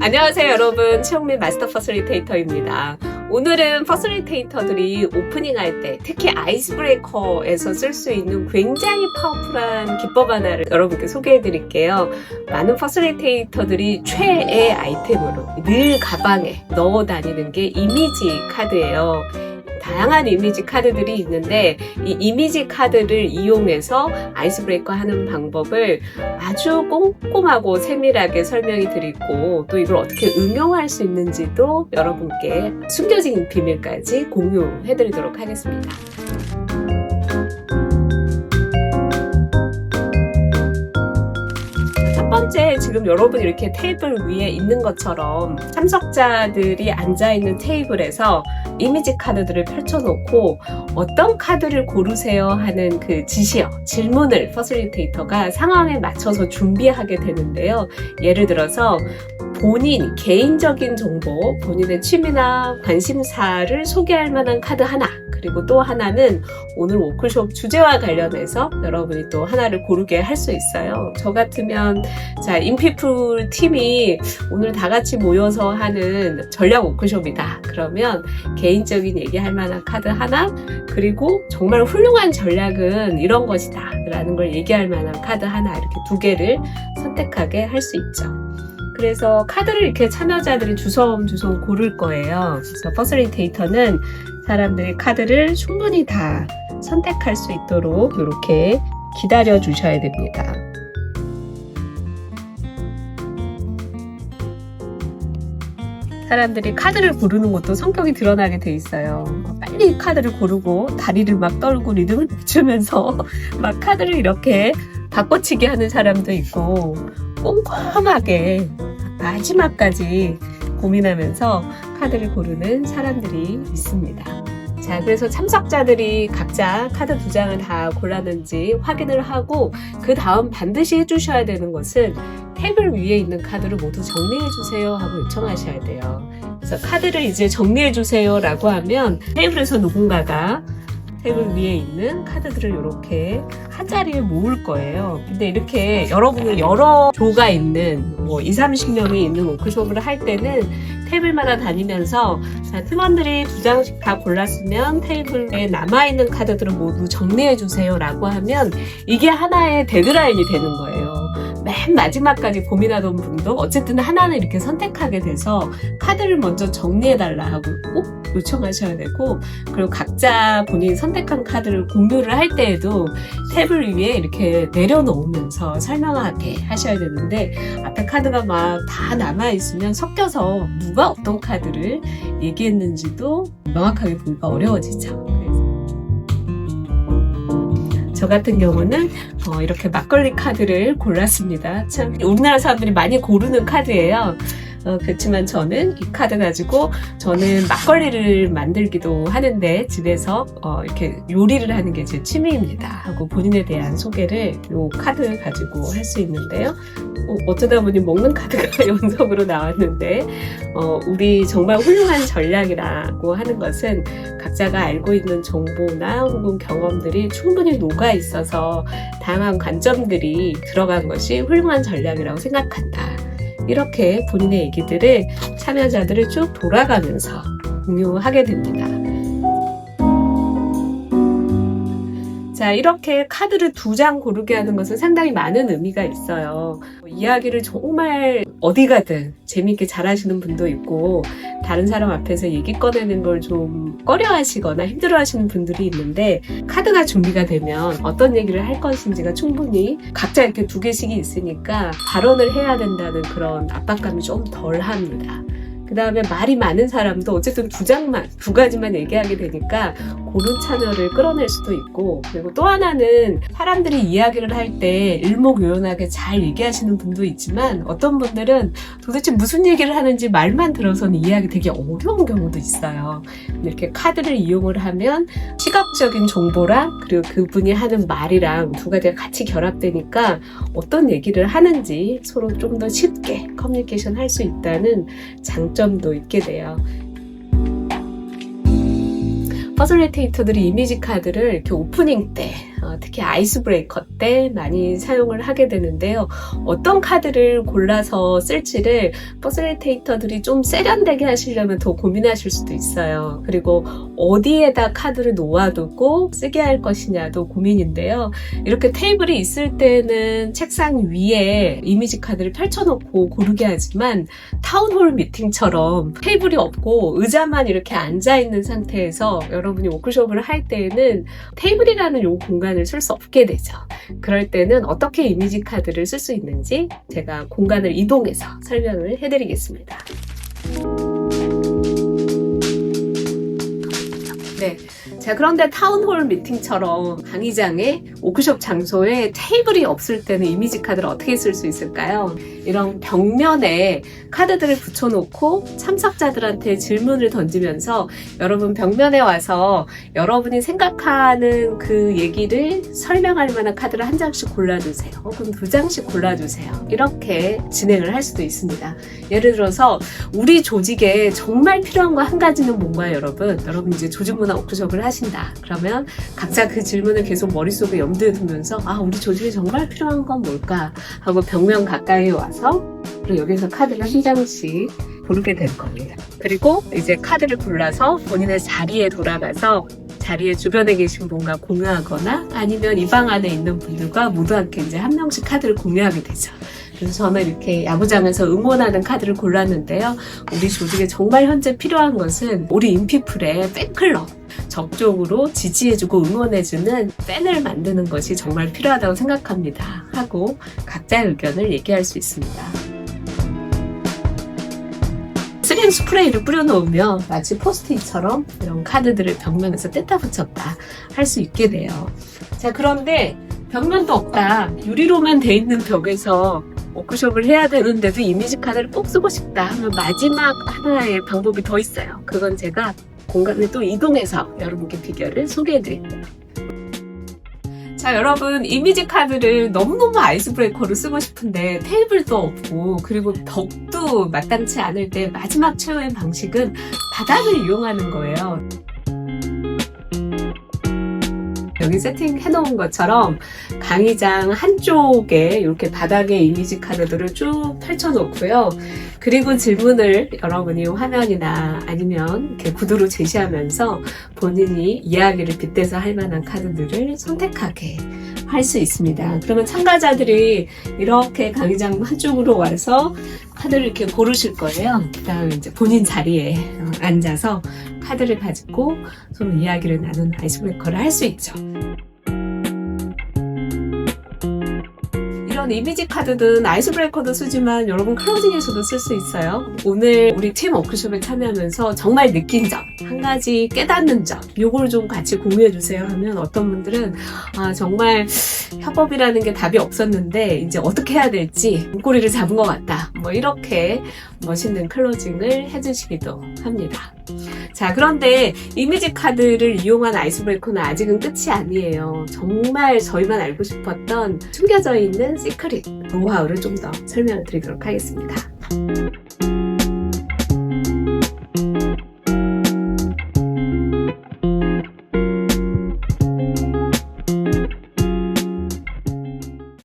안녕하세요 여러분, 최홍민 마스터 퍼슬리테이터입니다. 오늘은 퍼슬리테이터들이 오프닝할 때 특히 아이스 브레이커에서 쓸 수 있는 굉장히 파워풀한 기법 하나를 여러분께 소개해 드릴게요. 많은 퍼슬리테이터들이 최애 아이템으로 늘 가방에 넣어 다니는 게 이미지 카드예요. 다양한 이미지 카드들이 있는데 이 이미지 카드를 이용해서 아이스 브레이커 하는 방법을 아주 꼼꼼하고 세밀하게 설명이 드리고 또 이걸 어떻게 응용할 수 있는지도 여러분께 숨겨진 비밀까지 공유해 드리도록 하겠습니다. 첫 번째, 지금 여러분 이렇게 테이블 위에 있는 것처럼 참석자들이 앉아있는 테이블에서 이미지 카드들을 펼쳐놓고 어떤 카드를 고르세요 하는 그 지시어, 질문을 퍼슬리테이터가 상황에 맞춰서 준비하게 되는데요. 예를 들어서 본인 개인적인 정보, 본인의 취미나 관심사를 소개할 만한 카드 하나, 그리고 또 하나는 오늘 워크숍 주제와 관련해서 여러분이 또 하나를 고르게 할 수 있어요. 저 같으면 자, 인피플 팀이 오늘 다 같이 모여서 하는 전략 워크숍이다. 그러면 개인적인 얘기할 만한 카드 하나, 그리고 정말 훌륭한 전략은 이런 것이다 라는 걸 얘기할 만한 카드 하나, 이렇게 두 개를 선택하게 할 수 있죠. 그래서 카드를 이렇게 참여자들이 주섬주섬 고를 거예요. 그래서 퍼슬리테이터는 사람들이 카드를 충분히 다 선택할 수 있도록 이렇게 기다려 주셔야 됩니다. 사람들이 카드를 고르는 것도 성격이 드러나게 돼 있어요. 빨리 카드를 고르고 다리를 막 떨고 리듬을 맞추면서 막 카드를 이렇게 바꿔치기 하는 사람도 있고, 꼼꼼하게 마지막까지 고민하면서 카드를 고르는 사람들이 있습니다. 자, 그래서 참석자들이 각자 카드 2장을 다 골랐는지 확인을 하고 그 다음 반드시 해주셔야 되는 것은 테이블 위에 있는 카드를 모두 정리해주세요 하고 요청하셔야 돼요. 그래서 카드를 이제 정리해주세요 라고 하면 테이블에서 누군가가 테이블 위에 있는 카드들을 이렇게 한 자리에 모을 거예요. 근데 이렇게 여러분은 여러 조가 있는 20-30명이 있는 워크숍을 할 때는 테이블마다 다니면서 자, 팀원들이 2장씩 다 골랐으면 테이블에 남아있는 카드들을 모두 정리해주세요 라고 하면 이게 하나의 데드라인이 되는 거예요. 맨 마지막까지 고민하던 분도 어쨌든 하나는 이렇게 선택하게 돼서 카드를 먼저 정리해달라 하고 꼭 요청하셔야 되고, 그리고 각자 본인이 선택한 카드를 공유를 할 때에도 테이블 위에 이렇게 내려놓으면서 설명하게 하셔야 되는데 앞에 카드가 막 다 남아있으면 섞여서 누가 어떤 카드를 얘기했는지도 명확하게 보기가 어려워지죠. 저 같은 경우는 이렇게 막걸리 카드를 골랐습니다. 참 우리나라 사람들이 많이 고르는 카드예요. 그렇지만 저는 이 카드 가지고 저는 막걸리를 만들기도 하는데 집에서 이렇게 요리를 하는 게 제 취미입니다 하고 본인에 대한 소개를 이 카드 가지고 할 수 있는데요. 어쩌다 보니 먹는 카드가 연속으로 나왔는데 우리 정말 훌륭한 전략이라고 하는 것은 각자가 알고 있는 정보나 혹은 경험들이 충분히 녹아 있어서 다양한 관점들이 들어간 것이 훌륭한 전략이라고 생각한다. 이렇게 본인의 얘기들을 참여자들을 쭉 돌아가면서 공유하게 됩니다. 자, 이렇게 카드를 2장 고르게 하는 것은 상당히 많은 의미가 있어요. 이야기를 정말 어디 가든 재미있게 잘하시는 분도 있고, 다른 사람 앞에서 얘기 꺼내는 걸 좀 꺼려 하시거나 힘들어 하시는 분들이 있는데, 카드가 준비가 되면 어떤 얘기를 할 것인지가 충분히 각자 이렇게 2개씩이 있으니까 발언을 해야 된다는 그런 압박감이 좀 덜 합니다. 그 다음에 말이 많은 사람도 어쨌든 2가지만 얘기하게 되니까 고른 참여를 끌어낼 수도 있고, 그리고 또 하나는 사람들이 이야기를 할 때 일목요연하게 잘 얘기하시는 분도 있지만 어떤 분들은 도대체 무슨 얘기를 하는지 말만 들어서는 이해하기 되게 어려운 경우도 있어요. 이렇게 카드를 이용을 하면 시각적인 정보랑 그리고 그분이 하는 말이랑 2가지가 같이 결합되니까 어떤 얘기를 하는지 서로 좀 더 쉽게 커뮤니케이션 할 수 있다는 장점도 있게 돼요. 퍼슬리테이터들이 이미지 카드를 이렇게 오프닝 때 특히 아이스 브레이커 때 많이 사용을 하게 되는데요. 어떤 카드를 골라서 쓸지를 퍼실리테이터들이 좀 세련되게 하시려면 더 고민하실 수도 있어요. 그리고 어디에다 카드를 놓아두고 쓰게 할 것이냐도 고민인데요. 이렇게 테이블이 있을 때는 책상 위에 이미지 카드를 펼쳐놓고 고르게 하지만 타운홀 미팅처럼 테이블이 없고 의자만 이렇게 앉아있는 상태에서 여러분이 워크숍을 할 때에는 테이블이라는 요 공간을 쓸 수 없게 되죠. 그럴 때는 어떻게 이미지 카드를 쓸 수 있는지 제가 공간을 이동해서 설명을 해드리겠습니다. 네. 자, 그런데 타운홀 미팅처럼 강의장에 워크숍 장소에 테이블이 없을 때는 이미지 카드를 어떻게 쓸 수 있을까요? 이런 벽면에 카드들을 붙여놓고 참석자들한테 질문을 던지면서 여러분 벽면에 와서 여러분이 생각하는 그 얘기를 설명할 만한 카드를 한 장씩 골라주세요. 혹은 2장씩 골라주세요. 이렇게 진행을 할 수도 있습니다. 예를 들어서 우리 조직에 정말 필요한 거 한 가지는 뭔가요, 여러분? 여러분 이제 조직문화 워크숍을 하신다. 그러면 각자 그 질문을 계속 머릿속에 염두에 두면서 우리 조직에 정말 필요한 건 뭘까? 하고 벽면 가까이 와서 그리고 여기서 카드를 한 장씩 고르게 될 겁니다. 그리고 이제 카드를 골라서 본인의 자리에 돌아가서 자리에 주변에 계신 분과 공유하거나 아니면 이 방 안에 있는 분들과 모두 함께 이제 한 명씩 카드를 공유하게 되죠. 그래서 저는 이렇게 야구장에서 응원하는 카드를 골랐는데요. 우리 조직에 정말 현재 필요한 것은 우리 인피플의 팬클럽. 적극적으로 지지해주고 응원해주는 팬을 만드는 것이 정말 필요하다고 생각합니다. 하고 각자의 의견을 얘기할 수 있습니다. 3M 스프레이를 뿌려놓으면 마치 포스트잇처럼 이런 카드들을 벽면에서 뗐다 붙였다 할 수 있게 돼요. 자, 그런데 벽면도 없다. 유리로만 돼 있는 벽에서 워크숍을 해야 되는데도 이미지 카드를 꼭 쓰고 싶다 하면 마지막 하나의 방법이 더 있어요. 그건 제가 공간을 또 이동해서 여러분께 비결을 소개해드릴게요. 자, 여러분 이미지 카드를 너무너무 아이스 브레이커로 쓰고 싶은데 테이블도 없고 그리고 벽도 마땅치 않을 때 마지막 최후의 방식은 바닥을 이용하는 거예요. 여기 세팅해 놓은 것처럼 강의장 한쪽에 이렇게 바닥에 이미지 카드들을 쭉 펼쳐 놓고요. 그리고 질문을 여러분이 화면이나 아니면 이렇게 구두로 제시하면서 본인이 이야기를 빗대서 할 만한 카드들을 선택하게 할 수 있습니다. 그러면 참가자들이 이렇게 강의장 한쪽으로 와서 카드를 이렇게 고르실 거예요. 그 다음에 이제 본인 자리에 앉아서 카드를 가지고 서로 이야기를 나누는 아이스 브레이커를 할 수 있죠. 이런 이미지 카드든 아이스 브레이커도 쓰지만 여러분 클로징에서도 쓸 수 있어요. 오늘 우리 팀 워크숍에 참여하면서 정말 느낀 점, 한 가지 깨닫는 점, 요걸 좀 같이 공유해 주세요 하면 어떤 분들은 정말 협업이라는 게 답이 없었는데 이제 어떻게 해야 될지 문고리를 잡은 것 같다. 뭐 이렇게 멋있는 클로징을 해주시기도 합니다. 자, 그런데 이미지 카드를 이용한 아이스 브레이커는 아직은 끝이 아니에요. 정말 저희만 알고 싶었던 숨겨져 있는 시크릿 노하우를 좀 더 설명을 드리도록 하겠습니다.